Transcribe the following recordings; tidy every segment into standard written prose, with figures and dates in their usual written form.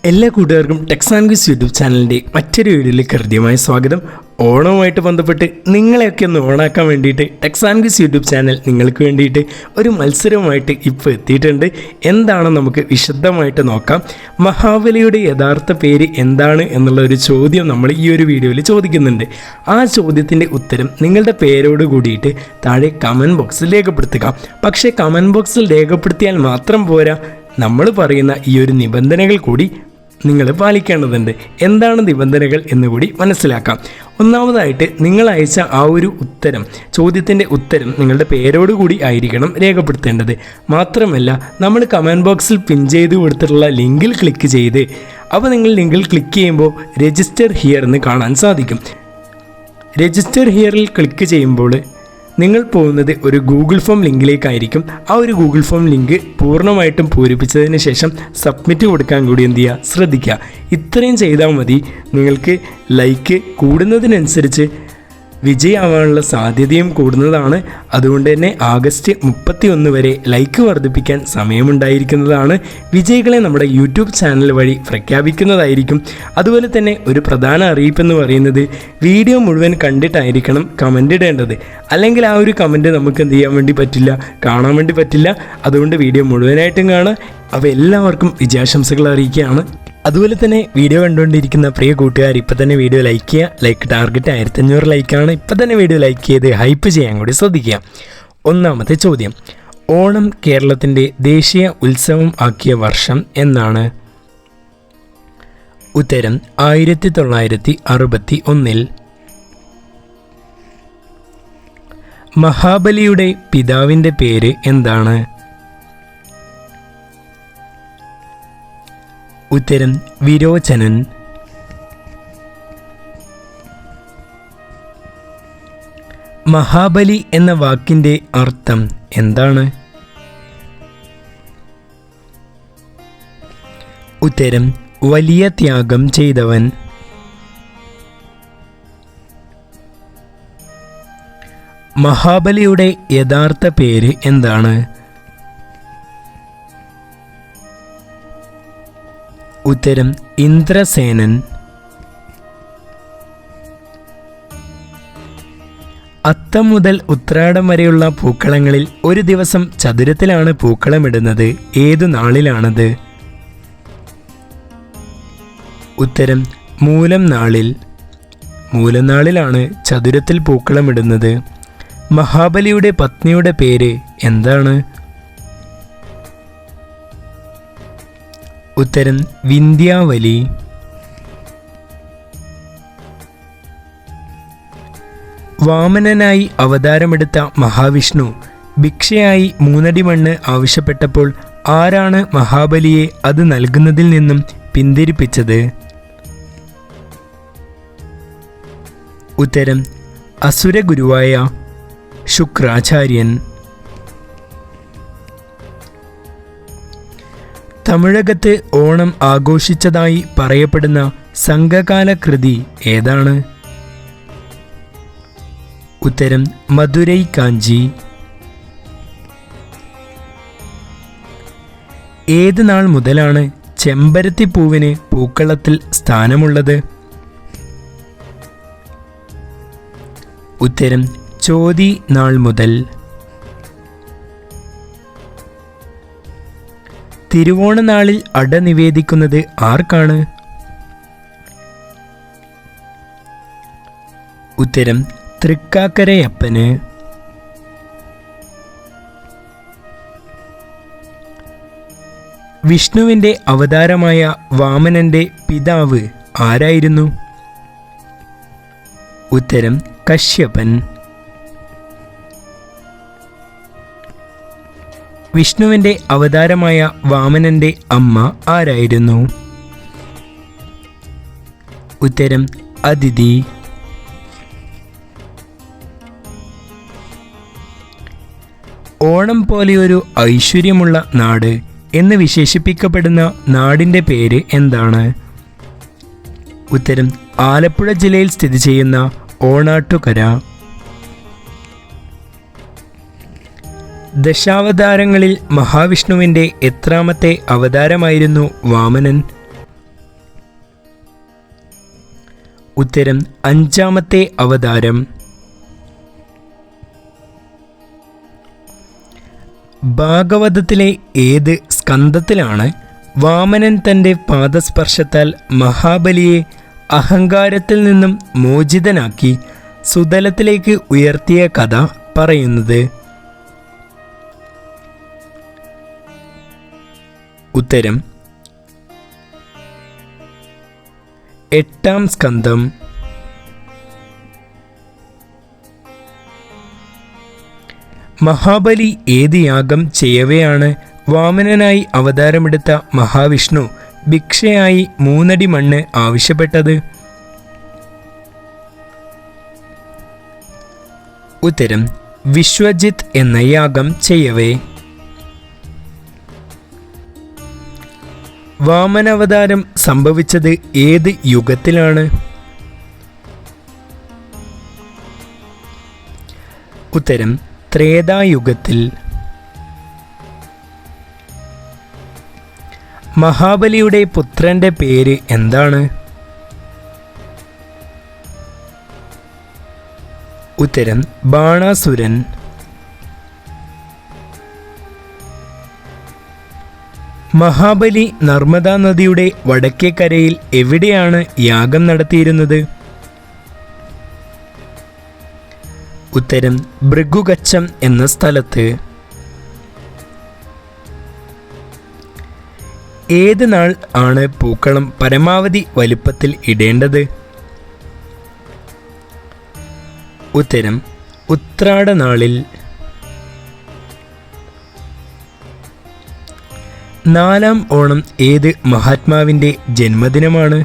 എല്ലാ കൂട്ടുകാർക്കും Tex and quiz YouTube ചാനലിൻ്റെ മറ്റൊരു വീഡിയോയിലേക്ക് ഹൃദ്യമായ സ്വാഗതം. ഓണവുമായിട്ട് ബന്ധപ്പെട്ട് നിങ്ങളെയൊക്കെ ഒന്ന് ഓണാക്കാൻ വേണ്ടിയിട്ട് techs and quiz YouTube channel നിങ്ങൾക്ക് വേണ്ടിയിട്ട് ഒരു മത്സരവുമായിട്ട് ഇപ്പോൾ എത്തിയിട്ടുണ്ട്. എന്താണെന്ന് നമുക്ക് വിശദമായിട്ട് നോക്കാം. മഹാബലിയുടെ യഥാർത്ഥ പേര് എന്താണ് എന്നുള്ള ഒരു ചോദ്യം നമ്മൾ ഈ ഒരു വീഡിയോയിൽ ചോദിക്കുന്നുണ്ട്. ആ ചോദ്യത്തിൻ്റെ ഉത്തരം നിങ്ങളുടെ പേരോട് കൂടിയിട്ട് താഴെ കമൻറ്റ് ബോക്സിൽ രേഖപ്പെടുത്തുക. പക്ഷേ കമൻറ്റ് ബോക്സിൽ രേഖപ്പെടുത്തിയാൽ മാത്രം പോരാ, നമ്മൾ പറയുന്ന ഈ ഒരു നിബന്ധനകൾ കൂടി നിങ്ങൾ പാലിക്കേണ്ടതുണ്ട്. എന്താണ് നിബന്ധനകൾ എന്നുകൂടി മനസ്സിലാക്കാം. ഒന്നാമതായിട്ട് നിങ്ങൾ അയച്ച ആ ഒരു ചോദ്യത്തിൻ്റെ ഉത്തരം നിങ്ങളുടെ പേരോടുകൂടി ആയിരിക്കണം രേഖപ്പെടുത്തേണ്ടത്. മാത്രമല്ല നമ്മൾ കമൻറ്റ് ബോക്സിൽ പിൻ ചെയ്ത് കൊടുത്തിട്ടുള്ള ലിങ്കിൽ ക്ലിക്ക് ചെയ്ത് അപ്പോൾ നിങ്ങൾ ലിങ്കിൽ ക്ലിക്ക് ചെയ്യുമ്പോൾ രജിസ്റ്റർ ഹിയർ എന്ന് കാണാൻ സാധിക്കും. രജിസ്റ്റർ ഹിയറിൽ ക്ലിക്ക് ചെയ്യുമ്പോൾ നിങ്ങൾ പോകുന്നത് ഒരു ഗൂഗിൾ ഫോം ലിങ്കിലേക്കായിരിക്കും. ആ ഒരു ഗൂഗിൾ ഫോം ലിങ്ക് പൂർണ്ണമായിട്ടും പൂരിപ്പിച്ചതിന് ശേഷം സബ്മിറ്റ് കൊടുക്കാൻ കൂടി എന്ത് ചെയ്യുക, ശ്രദ്ധിക്കുക. ഇത്രയും ചെയ്താൽ മതി. നിങ്ങൾക്ക് ലൈക്ക് കൂടുന്നതിനനുസരിച്ച് വിജയമാവാനുള്ള സാധ്യതയും കൂടുന്നതാണ്. അതുകൊണ്ട് തന്നെ August 31 വരെ ലൈക്ക് വർദ്ധിപ്പിക്കാൻ സമയമുണ്ടായിരിക്കുന്നതാണ്. വിജയികളെ നമ്മുടെ യൂട്യൂബ് ചാനൽ വഴി പ്രഖ്യാപിക്കുന്നതായിരിക്കും. അതുപോലെ തന്നെ ഒരു പ്രധാന അറിയിപ്പെന്ന് പറയുന്നത് വീഡിയോ മുഴുവൻ കണ്ടിട്ടായിരിക്കണം കമൻ്റ് ഇടേണ്ടത്. അല്ലെങ്കിൽ ആ ഒരു കമൻറ്റ് നമുക്ക് എന്ത് ചെയ്യാൻ വേണ്ടി പറ്റില്ല, കാണാൻ വേണ്ടി പറ്റില്ല. അതുകൊണ്ട് വീഡിയോ മുഴുവനായിട്ടും കാണുക. അപ്പോൾ എല്ലാവർക്കും വിജയാശംസകൾ അറിയിക്കുകയാണ്. അതുപോലെ തന്നെ വീഡിയോ കണ്ടുകൊണ്ടിരിക്കുന്ന പ്രിയ കൂട്ടുകാർ ഇപ്പം തന്നെ വീഡിയോ ലൈക്ക് ചെയ്യുക. Like target 1500 ലൈക്കാണ്. ഇപ്പം തന്നെ വീഡിയോ ലൈക്ക് ചെയ്ത് ഹൈപ്പ് ചെയ്യാൻ കൂടി ശ്രദ്ധിക്കുക. ഒന്നാമത്തെ ചോദ്യം, ഓണം കേരളത്തിൻ്റെ ദേശീയ ഉത്സവം ആക്കിയ വർഷം എന്നാണ്? ഉത്തരം 1961. മഹാബലിയുടെ പിതാവിൻ്റെ പേര് എന്താണ്? ഉത്തരം വിരോചനൻ. മഹാബലി എന്ന വാക്കിൻ്റെ അർത്ഥം എന്താണ്? ഉത്തരം വലിയ ത്യാഗം ചെയ്തവൻ. മഹാബലിയുടെ യഥാർത്ഥ പേര് എന്താണ്? ഉത്തരം ഇന്ദ്രസേനൻ. അത്തം മുതൽ ഉത്രാടം വരെയുള്ള പൂക്കളങ്ങളിൽ ഒരു ദിവസം ചതുരത്തിലാണ് പൂക്കളമിടുന്നത്. ഏതു നാളിലാണത്? ഉത്തരം മൂലം നാളിൽ. മൂലം നാളിലാണ് ചതുരത്തിൽ പൂക്കളമിടുന്നത്. മഹാബലിയുടെ പത്നിയുടെ പേര് എന്താണ്? ഉത്തരം വിന്ധ്യാവലി. വാമനനായി അവതാരമെടുത്ത മഹാവിഷ്ണു ഭിക്ഷയായി 3 അടി മണ്ണ് ആവശ്യപ്പെട്ടപ്പോൾ ആരാണ് മഹാബലിയെ അത് നൽകുന്നതിൽ നിന്നും പിന്തിരിപ്പിച്ചത്? ഉത്തരം അസുരഗുരുവായ ശുക്രാചാര്യൻ. തമിഴകത്ത് ഓണം ആഘോഷിച്ചതായി പറയപ്പെടുന്ന സംഘകാല കൃതി ഏതാണ്? ഉത്തരം മധുരൈ കാഞ്ചി. ഏത് നാൾ മുതലാണ് ചെമ്പരത്തിപ്പൂവിന് പൂക്കളത്തിൽ സ്ഥാനമുള്ളത്? ഉത്തരം ചോതി നാൾ മുതൽ. തിരുവോണനാളിൽ അട നിവേദിക്കുന്നത് ആർക്കാണ്? ഉത്തരം തൃക്കാക്കരയപ്പന്. വിഷ്ണുവിൻ്റെ അവതാരമായ വാമനന്റെ പിതാവ് ആരായിരുന്നു? ഉത്തരം കശ്യപൻ. വിഷ്ണുവിൻ്റെ അവതാരമായ വാമനന്റെ അമ്മ ആരായിരുന്നു? ഉത്തരം അദിതി. ഓണം പോലെയൊരു ഐശ്വര്യമുള്ള നാട് എന്ന് വിശേഷിപ്പിക്കപ്പെടുന്ന നാടിൻ്റെ പേര് എന്താണ്? ഉത്തരം ആലപ്പുഴ ജില്ലയിൽ സ്ഥിതി ചെയ്യുന്ന ഓണാട്ടുകര. ദശാവതാരങ്ങളിൽ മഹാവിഷ്ണുവിൻ്റെ എത്രാമത്തെ അവതാരമായിരുന്നു വാമനൻ? ഉത്തരം അഞ്ചാമത്തെ അവതാരം. ഭാഗവതത്തിലെ ഏത് സ്കന്ധത്തിലാണ് വാമനൻ തൻ്റെ പാദസ്പർശത്താൽ മഹാബലിയെ അഹങ്കാരത്തിൽ നിന്നും മോചിതനാക്കി സുതലത്തിലേക്ക് ഉയർത്തിയ കഥ പറയുന്നത്? ഉത്തരം എട്ടാം സ്കന്ധം. മഹാബലി ഏത് യാഗം ചെയ്യവെയാണ് വാമനനായി അവതാരമെടുത്ത മഹാവിഷ്ണു ഭിക്ഷയായി 3 അടി മണ്ണ് ആവശ്യപ്പെട്ടത്? ഉത്തരം വിശ്വജിത്ത് എന്ന യാഗം ചെയ്യവേ. വാമനാവതാരം സംഭവിച്ചത് ഏത് യുഗത്തിലാണ്? ഉത്തരം ത്രേതായുഗത്തിൽ. മഹാബലിയുടെ പുത്രന്റെ പേര് എന്താണ്? ഉത്തരം ബാണാസുരൻ. മഹാബലി നർമ്മദാ നദിയുടെ വടക്കേ കരയിൽ എവിടെയാണ് യാഗം നടത്തിയിരുന്നത്? ഉത്തരം ഭൃഗുകച്ചം എന്ന സ്ഥലത്ത്. ഏത് നാൾ ആണ് പൂക്കളം പരമാവധി വലുപ്പത്തിൽ ഇടേണ്ടത്? ഉത്തരം ഉത്രാട നാളിൽ. 4-ാം ഓണം ഏത് മഹാത്മാവിൻ്റെ ജന്മദിനമാണ്?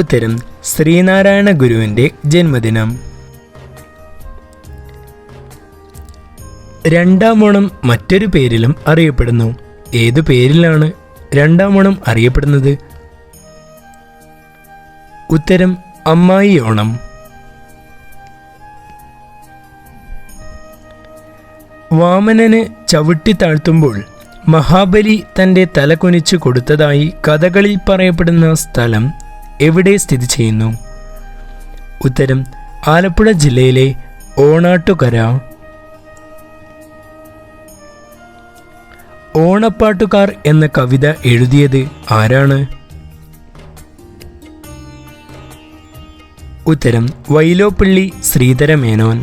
ഉത്തരം ശ്രീനാരായണ ഗുരുവിൻ്റെ ജന്മദിനം. 2-ാം ഓണം മറ്റൊരു പേരിലും അറിയപ്പെടുന്നു. ഏതു പേരിലാണ് 2-ാം ഓണം അറിയപ്പെടുന്നത്? ഉത്തരം അമ്മായി ഓണം. വാമനന് ചവിട്ടി താഴ്ത്തുമ്പോൾ മഹാബലി തൻ്റെ തല കുനിച്ചു കൊടുത്തതായി കഥകളിൽ പറയപ്പെടുന്ന സ്ഥലം എവിടെ സ്ഥിതി ചെയ്യുന്നു? ഉത്തരം ആലപ്പുഴ ജില്ലയിലെ ഓണാട്ടുകര. ഓണപ്പാട്ടുകാർ എന്ന കവിത എഴുതിയത് ആരാണ്? ഉത്തരം വൈലോപ്പിള്ളി ശ്രീധരമേനോൻ.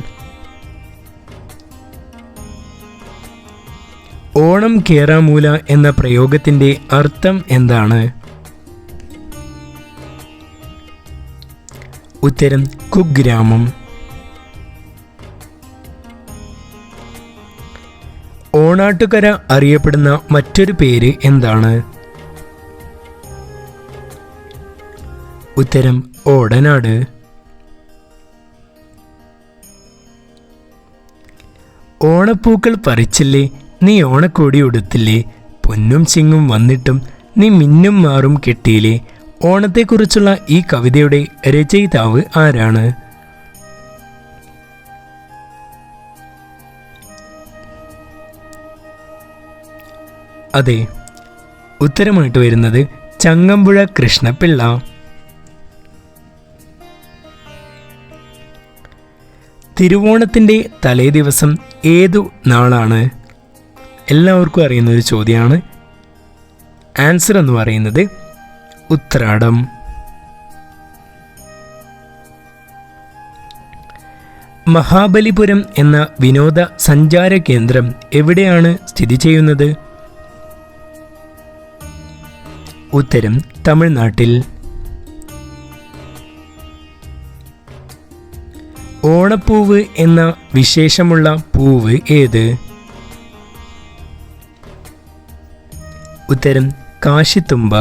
ഓണം കേറാമൂല എന്ന പ്രയോഗത്തിൻ്റെ അർത്ഥം എന്താണ്? ഉത്തരം കുഗ്രാമം. ഓണാട്ടുകര അറിയപ്പെടുന്ന മറ്റൊരു പേര് എന്താണ്? ഉത്തരം ഓടനാട്. ഓണപ്പൂക്കൾ പറിച്ചില്ലേ, നീ ഓണക്കോടി ഉടുത്തില്ലേ, പൊന്നും ചിങ്ങും വന്നിട്ടും നീ മിന്നും മാറും കെട്ടിയില്ലേ. ഓണത്തെക്കുറിച്ചുള്ള ഈ കവിതയുടെ രചയിതാവ് ആരാണ്? അതെ, ഉത്തരമായിട്ട് വരുന്നത് ചങ്ങമ്പുഴ കൃഷ്ണപിള്ള. തിരുവോണത്തിൻ്റെ തലേ ദിവസം ഏതു നാളാണ്? എല്ലാവർക്കും അറിയുന്ന ഒരു ചോദ്യമാണ്. ആൻസർ എന്ന് പറയുന്നത് ഉത്രാടം. മഹാബലിപുരം എന്ന വിനോദ സഞ്ചാര കേന്ദ്രം എവിടെയാണ് സ്ഥിതി ചെയ്യുന്നത്? ഉത്തരം തമിഴ്നാട്ടിൽ. ഓണപ്പൂവ് എന്ന വിശേഷമുള്ള പൂവ് ഏത്? ഉത്തരം കാശിത്തുമ്പ.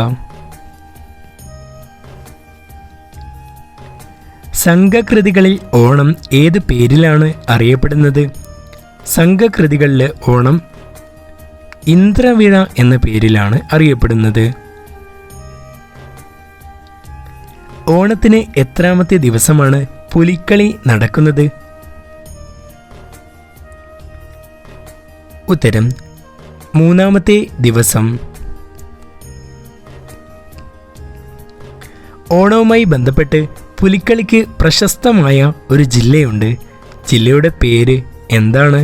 സംഘകൃതികളിൽ ഓണം ഏത് പേരിലാണ് അറിയപ്പെടുന്നത്? സംഘകൃതികളിലെ ഓണം ഇന്ദ്രവിഴ എന്ന പേരിലാണ് അറിയപ്പെടുന്നത്. ഓണത്തിന് എത്രാമത്തെ ദിവസമാണ് പുലിക്കളി നടക്കുന്നത്? ഉത്തരം 3-ാമത്തെ ദിവസം. ഓണവുമായി ബന്ധപ്പെട്ട് പുലിക്കളിക്ക് പ്രശസ്തമായ ഒരു ജില്ലയുണ്ട്. ജില്ലയുടെ പേര് എന്താണ്?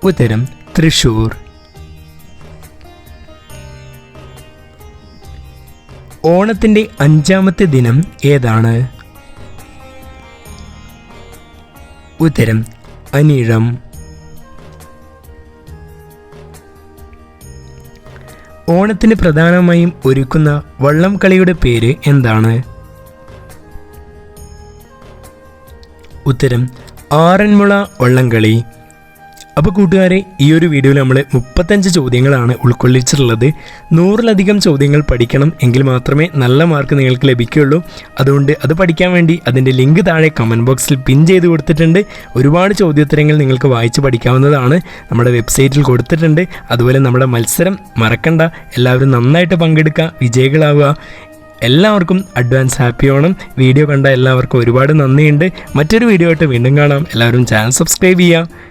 ഉത്തരം തൃശ്ശൂർ. ഓണത്തിൻ്റെ 5ാമത്തെ ദിനം ഏതാണ്? ഉത്തരം അനിഴം. ഓണത്തിന് പ്രധാനമായും ഒരുക്കുന്ന വള്ളം കളിയുടെ പേര് എന്താണ്? ഉത്തരം ആറന്മുള വള്ളംകളി. അപ്പോൾ കൂട്ടുകാരെ, ഈ ഒരു വീഡിയോയിൽ നമ്മൾ 35 ചോദ്യങ്ങളാണ് ഉൾക്കൊള്ളിച്ചിട്ടുള്ളത്. 100-ലധികം ചോദ്യങ്ങൾ പഠിക്കണം എങ്കിൽ മാത്രമേ നല്ല മാർക്ക് നിങ്ങൾക്ക് ലഭിക്കുകയുള്ളൂ. അതുകൊണ്ട് അത് പഠിക്കാൻ വേണ്ടി അതിൻ്റെ ലിങ്ക് താഴെ കമൻറ്റ് ബോക്സിൽ പിൻ ചെയ്ത് കൊടുത്തിട്ടുണ്ട്. ഒരുപാട് ചോദ്യോത്തരങ്ങൾ നിങ്ങൾക്ക് വായിച്ച് പഠിക്കാവുന്നതാണ്, നമ്മുടെ വെബ്സൈറ്റിൽ കൊടുത്തിട്ടുണ്ട്. അതുപോലെ നമ്മുടെ മത്സരം മറക്കണ്ട, എല്ലാവരും നന്നായിട്ട് പങ്കെടുക്കുക, വിജയികളാവുക. എല്ലാവർക്കും അഡ്വാൻസ് ഹാപ്പി ഓണം. വീഡിയോ കണ്ട എല്ലാവർക്കും ഒരുപാട് നന്ദിയുണ്ട്. മറ്റൊരു വീഡിയോ ആയിട്ട് വീണ്ടും കാണാം. എല്ലാവരും ചാനൽ സബ്സ്ക്രൈബ് ചെയ്യുക.